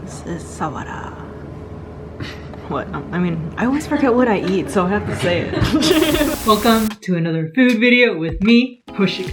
This is sawara. What? I mean, I always forget what I eat, so I have to say it. Welcome to another food video with me, Hoshi.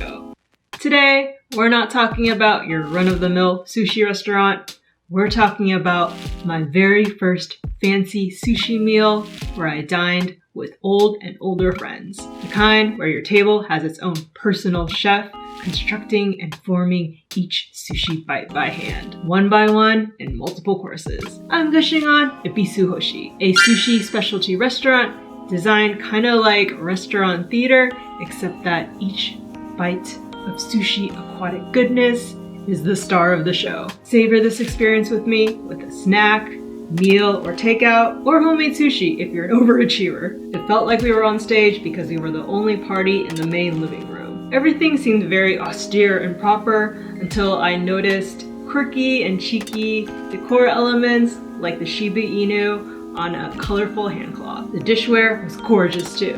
Today, we're not talking about your run-of-the-mill sushi restaurant. We're talking about my very first fancy sushi meal where I dined with old and older friends. The kind where your table has its own personal chef, constructing and forming each sushi bite by hand, one by one in multiple courses. I'm gushing on Ebisu Hoshi, a sushi specialty restaurant designed kind of like restaurant theater, except that each bite of sushi aquatic goodness is the star of the show. Savor this experience with me with a snack, meal, or takeout, or homemade sushi if you're an overachiever. It felt like we were on stage because we were the only party in the main living room. Everything seemed very austere and proper until I noticed quirky and cheeky decor elements like the Shiba Inu on a colorful hand cloth. The dishware was gorgeous too.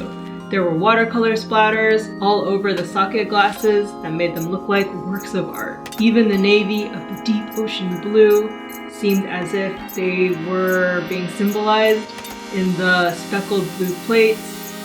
There were watercolor splatters all over the sake glasses that made them look like works of art. Even the navy of the deep ocean blue seemed as if they were being symbolized in the speckled blue plates,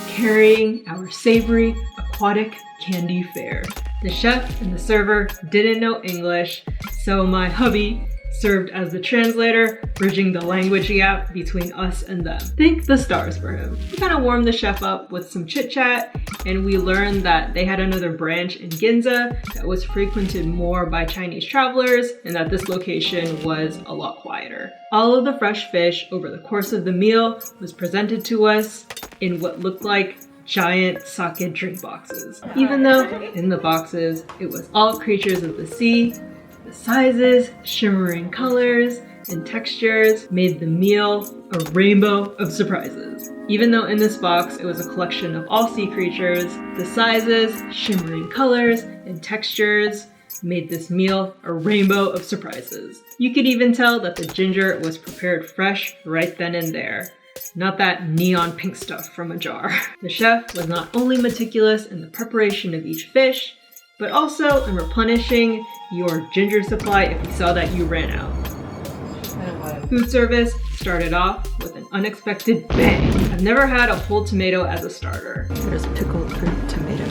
carrying our savory aquatic candy fare. The chef and the server didn't know English, so my hubby served as the translator, bridging the language gap between us and them. Thank the stars for him. We kind of warmed the chef up with some chit chat, and we learned that they had another branch in Ginza that was frequented more by Chinese travelers, and that this location was a lot quieter. All of the fresh fish over the course of the meal was presented to us in what looked like giant sake drink boxes. Even though in the boxes it was all creatures of the sea, the sizes, shimmering colors, and textures made the meal a rainbow of surprises. Even though in this box it was a collection of all sea creatures, the sizes, shimmering colors, and textures made this meal a rainbow of surprises. You could even tell that the ginger was prepared fresh right then and there. Not that neon pink stuff from a jar. The chef was not only meticulous in the preparation of each fish, but also in replenishing your ginger supply if you saw that you ran out. Food service started off with an unexpected bang. I've never had a whole tomato as a starter. There's pickled fruit tomato.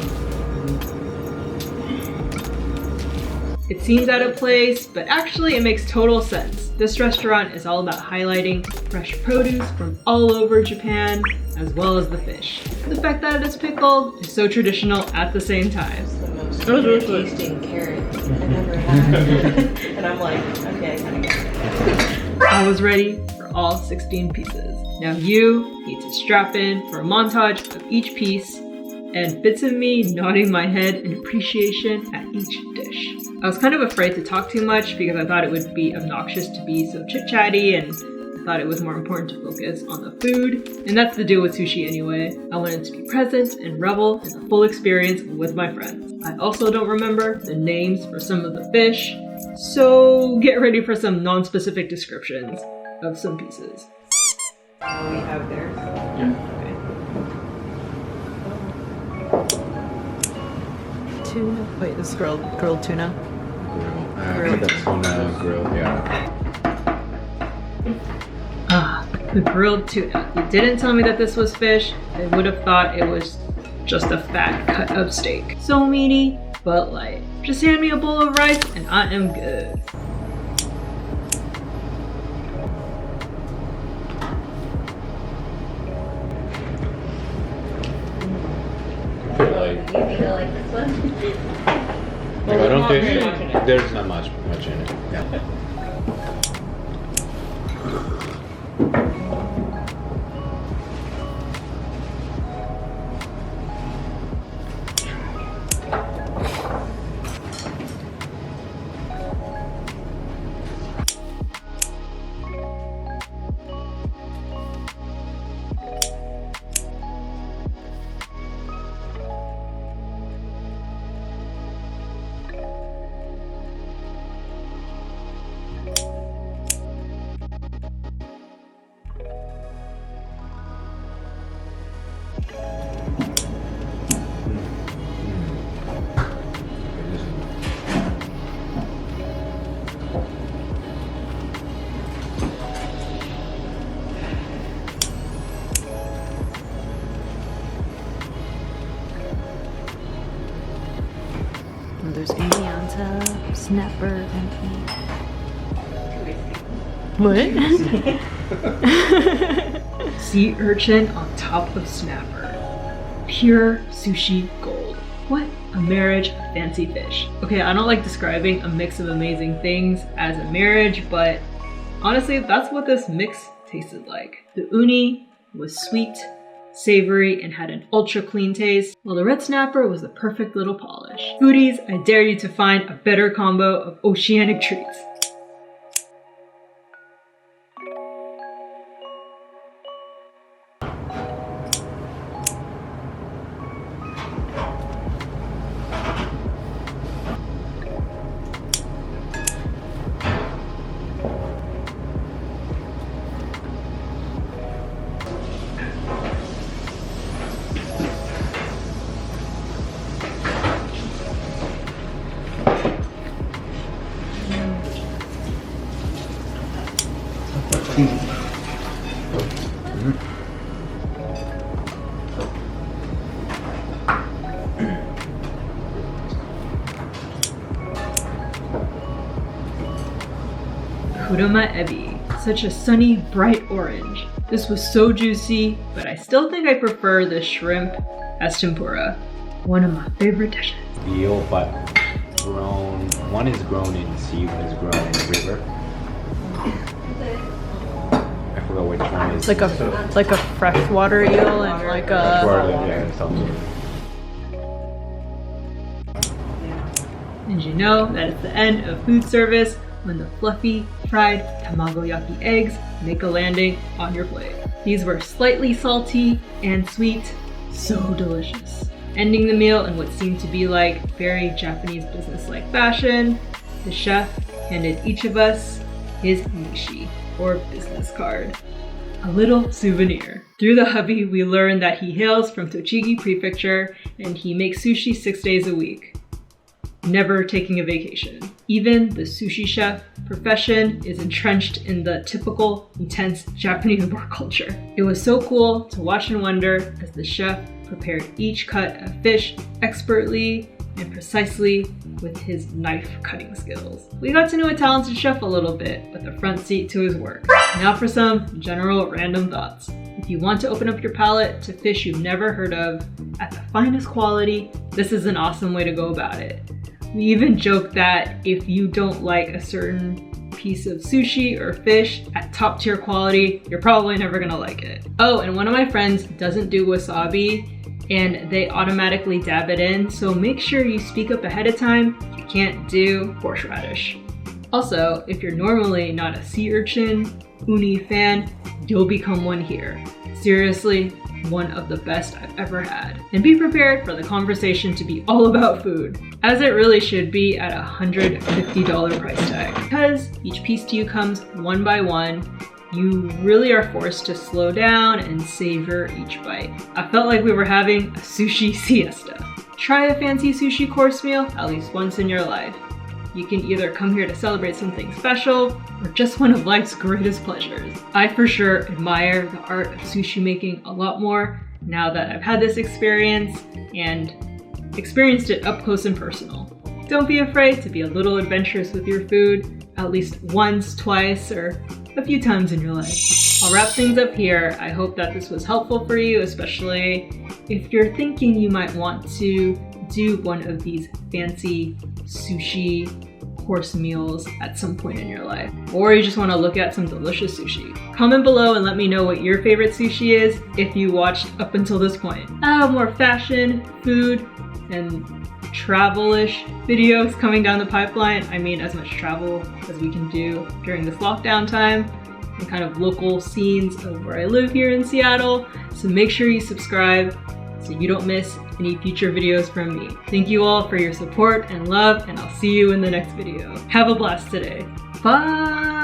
It seems out of place, but actually it makes total sense. This restaurant is all about highlighting fresh produce from all over Japan, as well as the fish. The fact that it is pickled is so traditional at the same time. It was really tasting carrot I've ever had. And I'm like, okay, I kind of get it. I was ready for all 16 pieces. Now you need to strap in for a montage of each piece and bits of me nodding my head in appreciation at each dish. I was kind of afraid to talk too much because I thought it would be obnoxious to be so chit-chatty, and I thought it was more important to focus on the food. And that's the deal with sushi anyway. I wanted to be present and revel in the full experience with my friends. I also don't remember the names for some of the fish, so get ready for some non-specific descriptions of some pieces. We have theirs. Yeah. Tuna. Wait, this is grilled tuna. The tuna grill, yeah. Ah, the grilled tuna. You didn't tell me that this was fish. I would have thought it was just a fat cut of steak. So meaty, but light. Just hand me a bowl of rice and I am good. You think I like this one? I don't think there's not much in it. Yeah. It, 。 Yeah. snapper and what? Sea urchin on top of snapper. Pure sushi gold. What a marriage of fancy fish. Okay, I don't like describing a mix of amazing things as a marriage, but honestly, that's what this mix tasted like. The uni was sweet, savory, and had an ultra clean taste, while the red snapper was the perfect little polish. Foodies, I dare you to find a better combo of oceanic treats. Ebi, such a sunny, bright orange. This was so juicy, but I still think I prefer the shrimp as tempura. One of my favorite dishes. Eel, but grown. One is grown in sea, one is grown in the river. I forgot which one is. Like a freshwater eel and like a. Yeah, something. And you know that it's the end of food service when the fluffy, fried tamagoyaki eggs make a landing on your plate. These were slightly salty and sweet, so delicious. Ending the meal in what seemed to be like very Japanese business-like fashion, the chef handed each of us his nishi, or business card. A little souvenir. Through the hubby, we learned that he hails from Tochigi Prefecture and he makes sushi 6 days a week. Never taking a vacation. Even the sushi chef profession is entrenched in the typical intense Japanese work culture. It was so cool to watch and wonder as the chef prepared each cut of fish expertly and precisely with his knife cutting skills. We got to know a talented chef a little bit with a front seat to his work. Now for some general random thoughts. If you want to open up your palate to fish you've never heard of at the finest quality, this is an awesome way to go about it. We even joke that if you don't like a certain piece of sushi or fish at top tier quality, you're probably never gonna like it. Oh, and one of my friends doesn't do wasabi and they automatically dab it in, so make sure you speak up ahead of time if you can't do horseradish. Also, if you're normally not a sea urchin uni fan, you'll become one here. Seriously, one of the best I've ever had. And be prepared for the conversation to be all about food, as it really should be at a $150 price tag. Because each piece to you comes one by one, you really are forced to slow down and savor each bite. I felt like we were having a sushi siesta. Try a fancy sushi course meal at least once in your life. You can either come here to celebrate something special or just one of life's greatest pleasures. I for sure admire the art of sushi making a lot more now that I've had this experience and experienced it up close and personal. Don't be afraid to be a little adventurous with your food at least once, twice, or a few times in your life. I'll wrap things up here. I hope that this was helpful for you, especially if you're thinking you might want to do one of these fancy sushi course meals at some point in your life, or you just want to look at some delicious sushi. Comment below and let me know what your favorite sushi is if you watched up until this point. I have more fashion, food, and travel-ish videos coming down the pipeline. I mean, as much travel as we can do during this lockdown time, and kind of local scenes of where I live here in Seattle. So make sure you subscribe so you don't miss any future videos from me. Thank you all for your support and love, and I'll see you in the next video. Have a blast today. Bye!